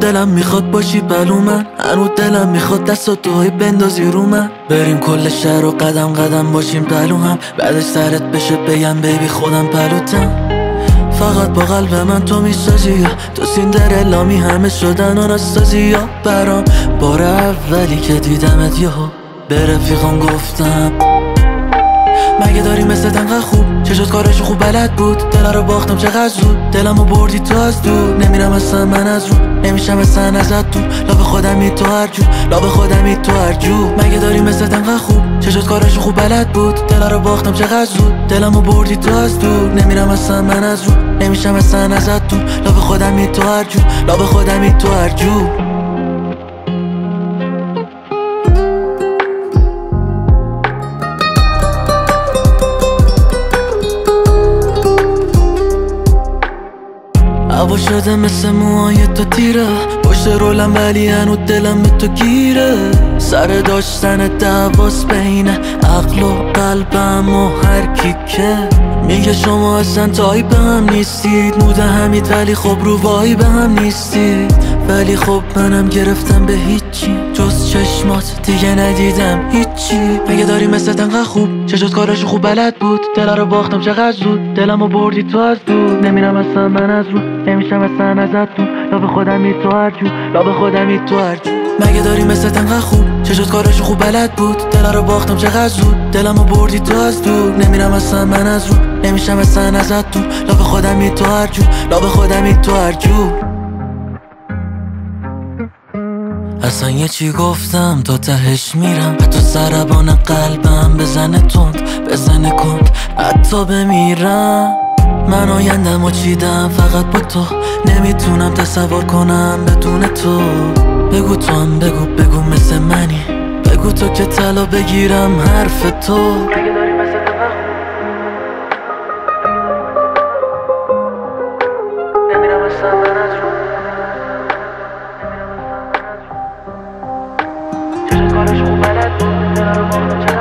دلم میخواد باشی پلو من، هنوز دلم میخواد دست توی بندازی رو من. بریم کل شهر رو قدم قدم باشیم پلو هم، بعدش سرت بشه بگم بیبی خودم پلوتم. فقط با قلب من تو میسازی یا تو سیندرلامی همه شدن و راستازی یا برام بار اولی که دیدمت یهو به رفیقان گفتم مگه داری مثل دنقه خوب چشات کارشو خوب بلد بود. دل رو باختم چقدر زود دلمو بردی تو از دور. نمیرم اصلا من از رو نمیشم اصلا ازت تو لاب خودمی تو هر جو لاب خودمی تو هر جو. مگه داری مثل دنقه خوب چشات کارشو خوب بلد بود. دل رو باختم چقدر زود دلمو بردی تو از دور. نمیرم اصلا من از رو نمیشم اصلا ازت تو لاب خودمی تو هر جو لاب خودمی تو هر جو. هوا شده مثل موهای تو تیره پشت رولم ولی هنوز دلم به تو گیره. سر داشتن دعواست بین عقل و قلبم و هر کی که میگه شما اصلا تایپ هم نیستید. مود همید ولی خب رو وای به هم نیستید. ولی خب منم گرفتم به هیچی جز چشمات دیگه ندیدم هیچی. مگه داری مثل دنقه خوب چشات کارشو خوب بلد بود. دل رو باختم چقدر زود دلمو بردی تو از دور. نمیرم اصلا من از رو نمیشم اصلا ازت تو لاب خودمی تو هر جو لاب خودمی تو هر جو. مگه داری مثل دنقه خوب چشات کارشو خوب بلد بود. دل رو باختم چقدر زود دلمو بردی تو از دور. نمیرم اصلا من از رو نمیشم اصلا ازت تو لاب خودمی تو هر جو لاب خودمی تو هر جو. اصلا یه چی گفتم تا تهش میرم حتی سربان قلبم بزنه تند بزنه کند حتی بمیرم. من آیندم و چیدم فقط با تو نمیتونم تصور کنم بدون تو. بگو تو هم بگو مثل منی بگو تو که طلا بگیرم حرف تو. مگه داری مثل نمیرم اصلا من از رو چشت کارش خوب بلد بود دل رو باختم